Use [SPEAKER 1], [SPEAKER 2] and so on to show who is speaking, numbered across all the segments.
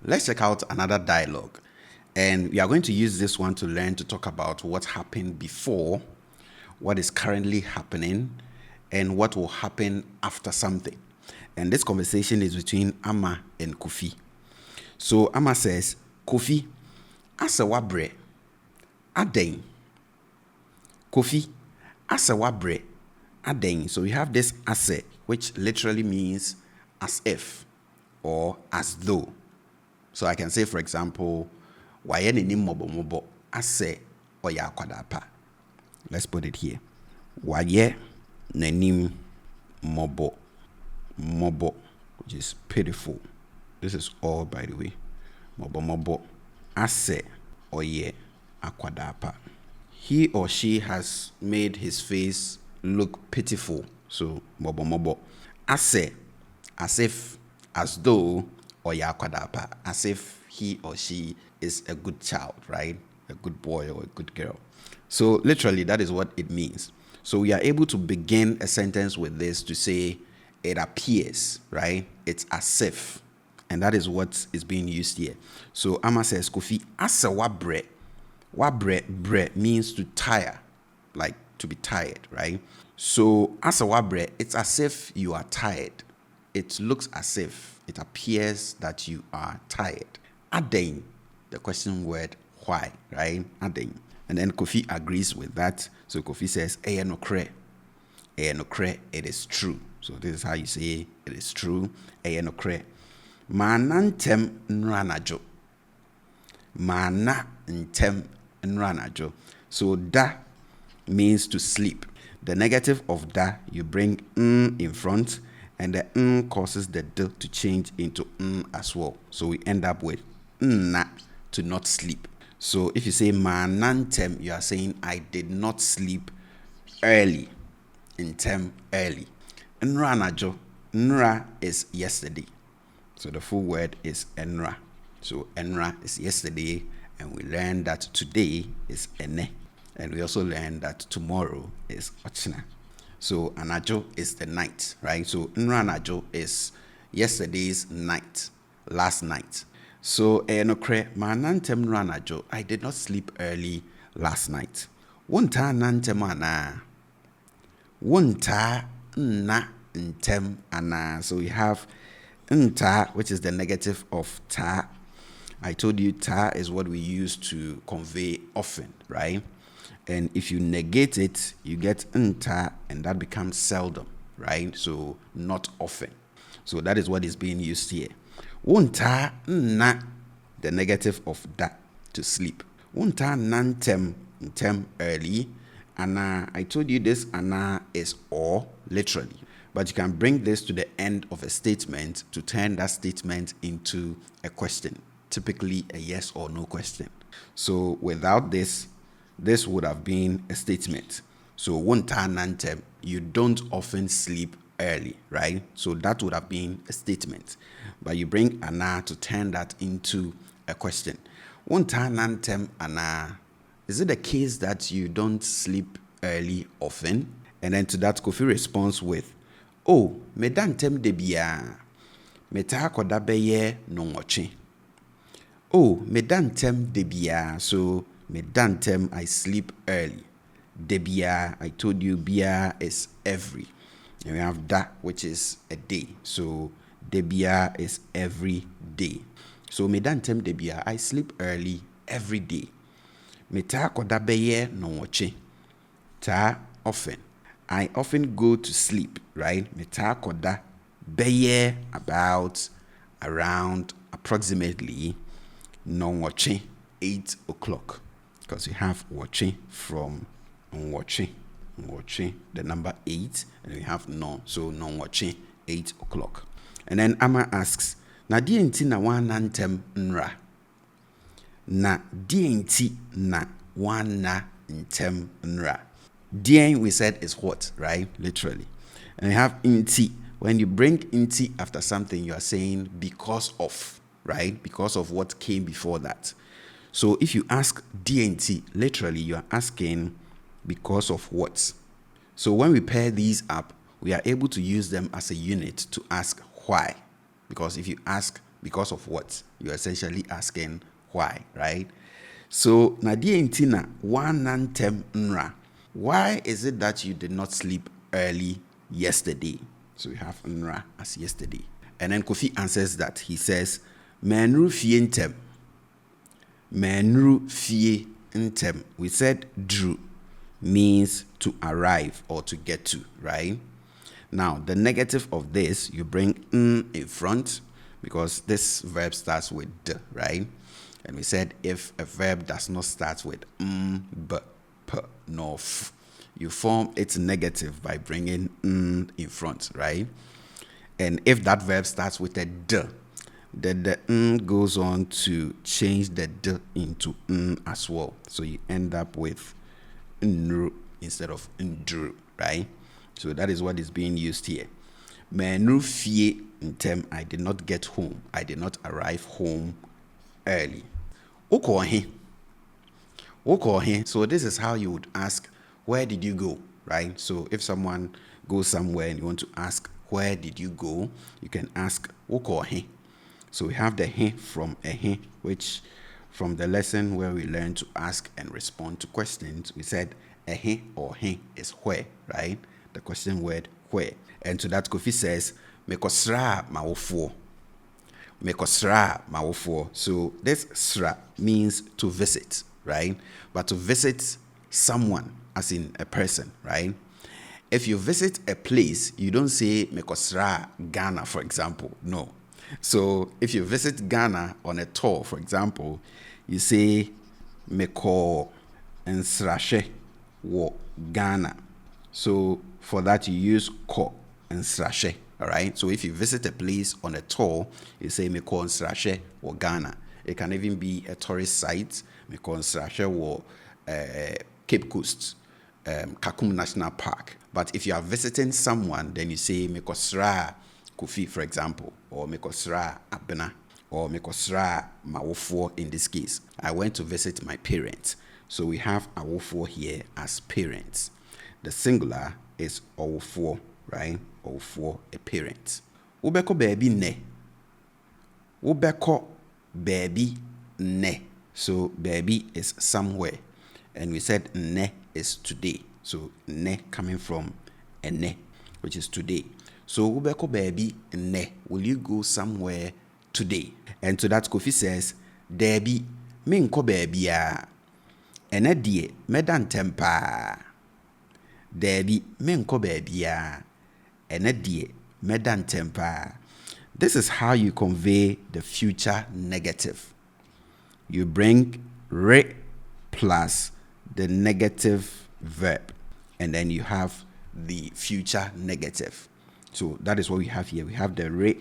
[SPEAKER 1] let's check out another dialogue. And we are going to use this one to learn to talk about what happened before, what is currently happening, and what will happen after something. And this conversation is between Ama and Kofi. So Ama says, Kofi, asa wabre, aden. Kofi, asa wabre, aden. So we have this ase, which literally means as if or as though. So I can say, for example, waye nenim mobo ase oya akwadapa. Let's put it here. Waye nenim mobo, which is pitiful. This is all, by the way. Mobo ase oye akwadapa. He or she has made his face look pitiful. So mobo ase, as if, as though oye akwadapa, as if he or she is a good child, right? A good boy or a good girl. So literally, that is what it means. So we are able to begin a sentence with this to say, it appears, right? It's as if. And that is what is being used here. So Ama says, Kofi, asa wabre. Wabre means to tire, like to be tired, right? So asa wabre, it's as if you are tired. It looks as if, it appears that you are tired. Aden, the question word, why, right? Aden. And then Kofi agrees with that. So Kofi says, eye nokre, it is true. So this is how you say it is true. Eye nokre. Manantem nranajo. Mana ntem nranajo. So da means to sleep. The negative of da, you bring in front, and the causes the d to change into as well. So we end up with na, to not sleep. So if you say manantem, you are saying I did not sleep early. Intem, early. Nranajo. Nra is yesterday. So the full word is enra. So enra is yesterday, and we learned that today is ene. And we also learned that tomorrow is ochna. So anajo is the night, right? So nra anajo is yesterday's night, last night. So enokre manantem nra anajo, I did not sleep early last night. Wonta nantem ana. Wonta na ntem ana. So we have nta, which is the negative of ta. I told you ta is what we use to convey often, right? And if you negate it, you get nta, and that becomes seldom, right? So not often. So that is what is being used here. Wonta na, the negative of da, to sleep. Wonta nantem, ntem, early. Ana, I told you this ana is or, literally. But you can bring this to the end of a statement to turn that statement into a question, typically a yes or no question. So without this, this would have been a statement. So wonta nantem, you don't often sleep early, right? So that would have been a statement. But you bring ana to turn that into a question. Wonta nantem ana, is it the case that you don't sleep early often? And then to that, Kofi responds with, oh, medantem debia. Meta koda beye nongoche. Oh, medantem debia. So medantem, I sleep early. Debia, I told you bia is every. And we have da, which is a day. So debia is every day. So medantem debia, I sleep early every day. Meta koda beye nongoche. Ta, often. I often go to sleep, right? Meta koda beye, about, around, approximately, non watching 8 o'clock. Because we have watching from watching, the number 8, and we have non, so non watching 8 o'clock. And then Ama asks, na dienti na wanantem nra. Na dienti na wana ntem nra. Dien, we said, is what, right? Literally. And we have inti. When you bring inti after something, you are saying because of, right? Because of what came before that. So if you ask DNT, literally, you are asking because of what. So when we pair these up, we are able to use them as a unit to ask why. Because if you ask Because of what? You're essentially asking why, right? So, Nadia Intina, one nantem nra. Why is it that you did not sleep early yesterday? So we have nra as yesterday. And then Kofi answers that. He says, Menru fie ntem. Menru fie ntem. We said drew means to arrive or to get to, right? Now, the negative of this, you bring in front because this verb starts with d, right? And we said if a verb does not start with b, p, nor f, you form its negative by bringing in front, right? And if that verb starts with a d, then the goes on to change the d into as well. So you end up with nru instead of ndru, right? So that is what is being used here. Menru fie ntem, I did not get home. I did not arrive home early. Ukohe. So this is how you would ask, where did you go, right? So if someone goes somewhere and you want to ask, where did you go? You can ask, ukohe. So we have the he from a he, which from the lesson where we learn to ask and respond to questions, we said a he or he is where, right? The question word where. And to that, Kofi says, Mekosra mawofo. Mekosra mawofo. So this sra means to visit, right? But to visit someone, as in a person, right? If you visit a place, you don't say Mekosra Ghana, for example. No. So if you visit Ghana on a tour, for example, you say Meko Nsrashe wo Ghana. So for that you use ko Nsrashe. All right. So if you visit a place on a tour, you say Meko Nsrashe wo Ghana. It can even be a tourist site. Meko Nsrashe wo Cape Coast, Kakum National Park. But if you are visiting someone, then you say Mekosra Kofi, for example, or Mekosra Abena, or Mekosra Mawofo in this case. I went to visit my parents. So we have Awofo here as parents. The singular is Awofo, right? Awofo, a parent. Ubeko baby ne. Ubeko baby ne. So baby is somewhere. And we said ne is today. So ne coming from ene, which is today. So ubeko baby ne, will you go somewhere today? And to that Kofi says, Debi, minko baby ya. Ene die, medan tempa. Debi, minko baby ya. Ene die, medan tempa. This is how you convey the future negative. You bring re plus the negative verb, and then you have the future negative. So that is what we have here. We have the re,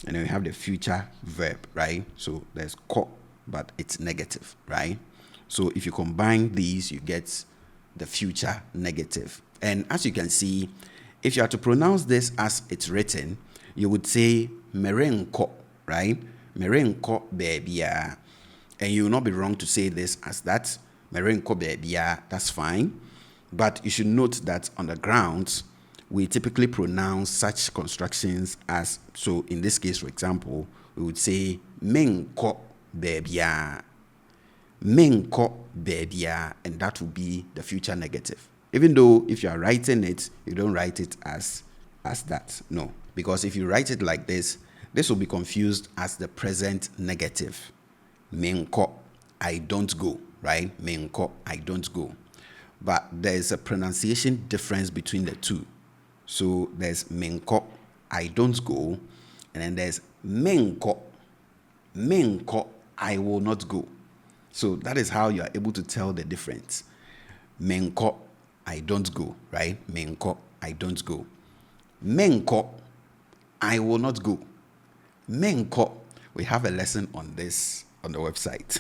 [SPEAKER 1] and then we have the future verb, right? So there's ko, but it's negative, right? So if you combine these, you get the future negative. And as you can see, if you are to pronounce this as it's written, you would say merenko, right? Merenko bebia. And you will not be wrong to say this as that. Merenko bebia, that's fine. But you should note that on the grounds, we typically pronounce such constructions as, so in this case, for example, we would say menko bebia. Menko bebia, and that would be the future negative. Even though if you are writing it, you don't write it as that. No. Because if you write it like this will be confused as the present negative. Menko, I don't go, right? Menko, I don't go. But there is a pronunciation difference between the two. So there's menko, I don't go, and then there's menko, I will not go. So that is how you are able to tell the difference. Menko, I don't go, right? Menko, I don't go. Menko, I will not go. Menko, we have a lesson on this on the website.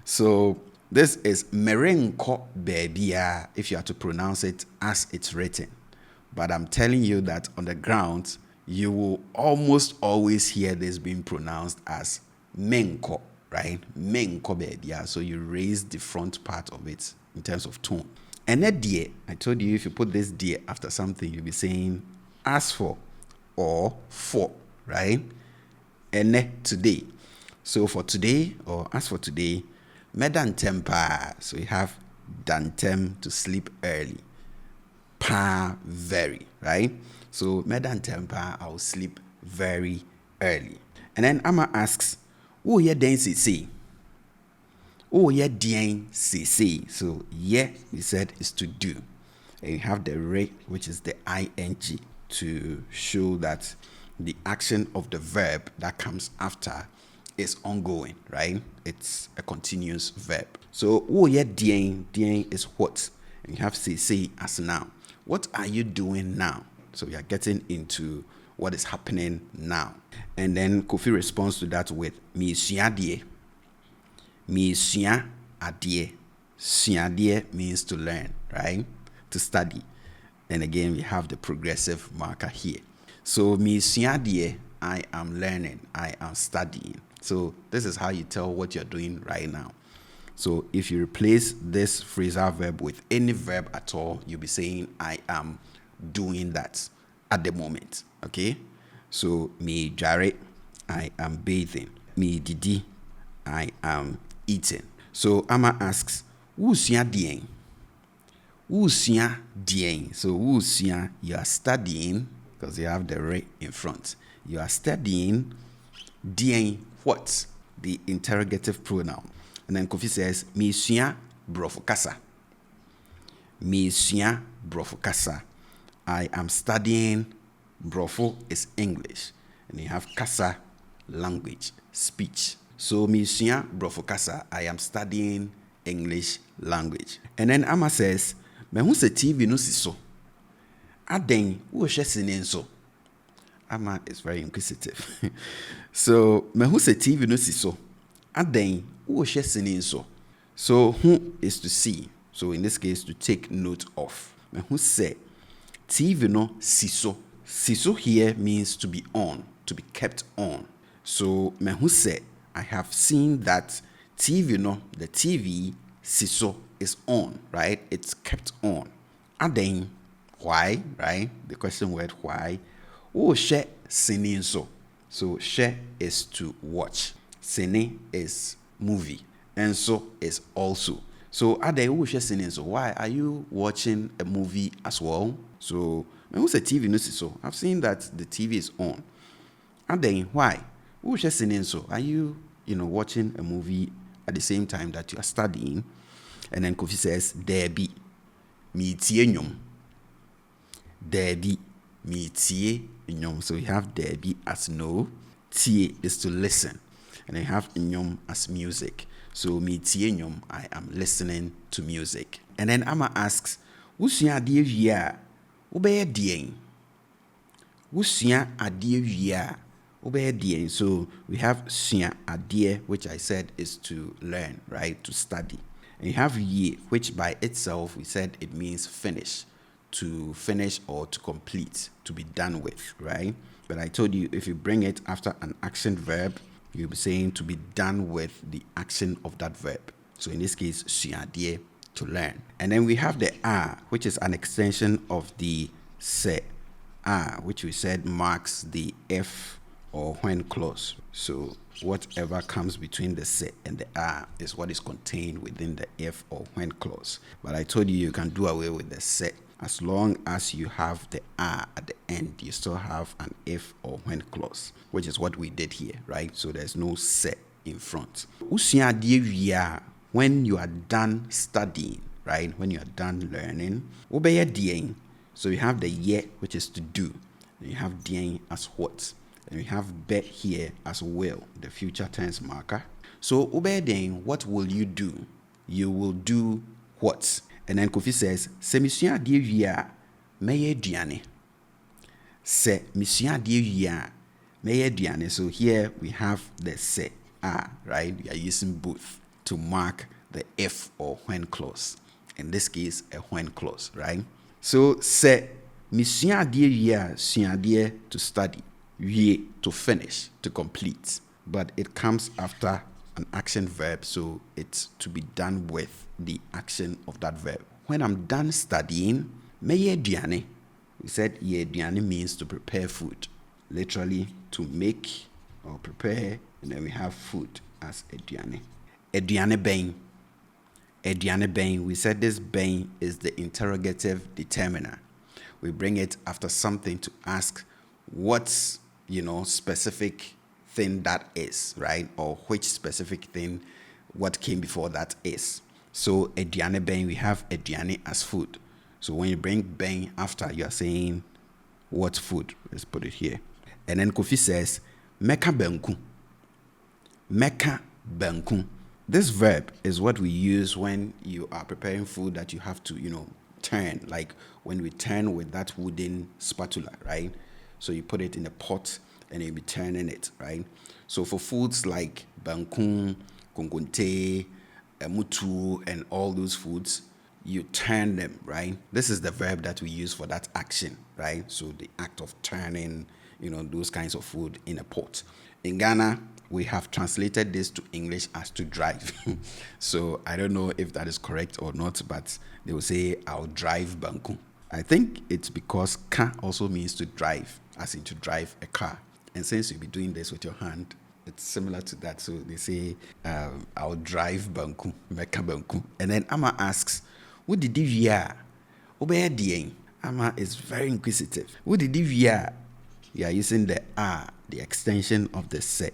[SPEAKER 1] So this is merenko bebia if you are to pronounce it as it's written. But I'm telling you that on the ground, you will almost always hear this being pronounced as menko, right? Menko bebia. So you raise the front part of it in terms of tone. And that dear, I told you if you put this dear after something, you'll be saying as for or for, right? ene, today. So for today, or as for today, medantem pa. So you have dantem, to sleep early. Pa, very, right? So medantem pa, I will sleep very early. And then Amma asks, oh yeah, then say. Oh yeah, dien say. So yeah, we said is to do. And you have the re, which is the ing, to show that the action of the verb that comes after is ongoing, right? It's a continuous verb. So oh yeah, dien is what? And you have say as now. What are you doing now? So we are getting into what is happening now. And then Kofi responds to that with me suadie. Me sua adie. Suadie means to learn, right? To study. And again, we have the progressive marker here. So me suadie, I am learning, I am studying. So this is how you tell what you're doing right now. So if you replace this phrasal verb with any verb at all, you'll be saying I am doing that at the moment. Okay? So me jare, I am bathing. Me didi, I am eating. So Amma asks, wusua dien? Wusua dien. So wusua, you are studying, because you have the re in front. You are studying dien what? The interrogative pronoun. And then Kofi says, me sua brofo kasa. Me sua brofo kasa. I am studying, brofo is English. And you have kasa, language, speech. So me sua brofo kasa, I am studying English language. And then Amma says, me hu se TV no si so. Aden, wo hwe sine so. Amma is very inquisitive. So, me hu se TV no si so. Aden, wo hwe sine so. So, who is to see. So, in this case, to take note of. Me hu se TV no si so. Si so here means to be on, to be kept on. So, me hu se, I have seen that TV no, the TV, si so, is on, right? It's kept on. Aden, why, right? The question word why. Oh, she sinin so. So she is to watch. Sine is movie. And so is also. So ade oh she sinin so. Why are you watching a movie as well? So when we say TV no so, I've seen that the TV is on. Ade why? Oh she sinin so. Are you watching a movie at the same time that you are studying? And then Kofi says, there be me tie nyom. There be me tie nyom. So you have there be as no. Tie is to listen. And you have nyom as music. So me tie nyom, I am listening to music. And then Amma asks, wusua adie wiea, wobeye dien? Wusua adie wiea, wobeye dien? So we have sua adie, which I said is to learn, right? To study. And you have ye, which by itself we said it means finish, to finish or to complete, to be done with, right? But I told you if you bring it after an action verb, you'll be saying to be done with the action of that verb. So in this case, suadie, to learn. And then we have the a, which is an extension of the se, a, which we said marks the if or when clause. So whatever comes between the se and the a is what is contained within the if or when clause. But I told you can do away with the se. As long as you have the a at the end, you still have an if or when clause, which is what we did here, right? So there's no se in front. When you are done studying, right? When you are done learning, so you have the ye, which is to do. And you have dien as what. And we have be here as will, the future tense marker. So obeying, what will you do? You will do what? And then Kofi says, se misua die wia meye duane. Se misua die wia meye duane. So here we have the se right? We are using both to mark the if or when clause. In this case, a when clause, right? So se misua die wia suadie, to study. Wie, to finish, to complete. But it comes after an action verb, so it's to be done with the action of that verb. When I'm done studying, meye duane. We said ye duane means to prepare food, literally to make or prepare, and then we have food as aduane. Aduane bɛn. Aduane bɛn. We said this bɛn is the interrogative determiner. We bring it after something to ask what's, specific thing that is, right? Or which specific thing, what came before that is. So aduane bɛn, we have aduane as food. So when you bring bɛn after, you are saying what food? Let's put it here. And then Kofi says, meka banku. Meka banku. This verb is what we use when you are preparing food that you have to, turn. Like when we turn with that wooden spatula, right? So you put it in a pot and you'll be turning it, right? So for foods like banku, konkonte, mutu, and all those foods, you turn them, right? This is the verb that we use for that action, right? So the act of turning, those kinds of food in a pot. In Ghana, we have translated this to English as to drive. So I don't know if that is correct or not, but they will say, I'll drive banku. I think it's because ka also means to drive, as in to drive a car. And since you'll be doing this with your hand, it's similar to that. So they say, I'll drive banku, meka banku. And then Amma asks, what did you hear? Amma is very inquisitive. What did you hear? You are using the R, the extension of the se.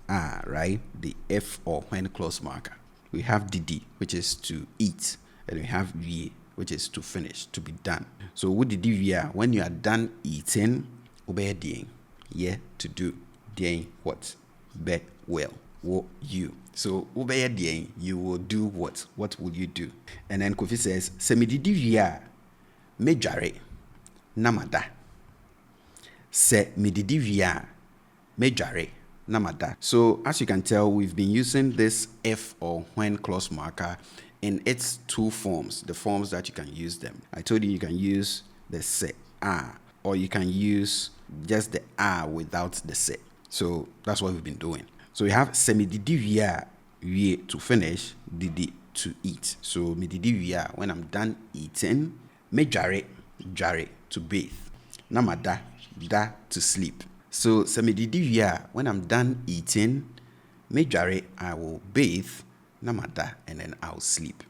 [SPEAKER 1] R, right? The F or when close marker. We have didi, which is to eat. And we have vie, which is to finish, to be done. So what did you hear? When you are done eating, yeah, to do. Dien, what? Be, well. What, you. So you will do what? What will you do? And then Kofi says, semididi via mejare namada. Se mididi via mejare namada. So as you can tell, we've been using this if or when clause marker in its two forms, the forms that you can use them. I told you can use the se, or you can use just the without the se. So that's what we've been doing. So we have semididi via wie to finish, didi to eat. So mididi via when I'm done eating, me jare to bathe. Namada da to sleep. So semididi via when I'm done eating, me jare I will bathe. Namada and then I'll sleep.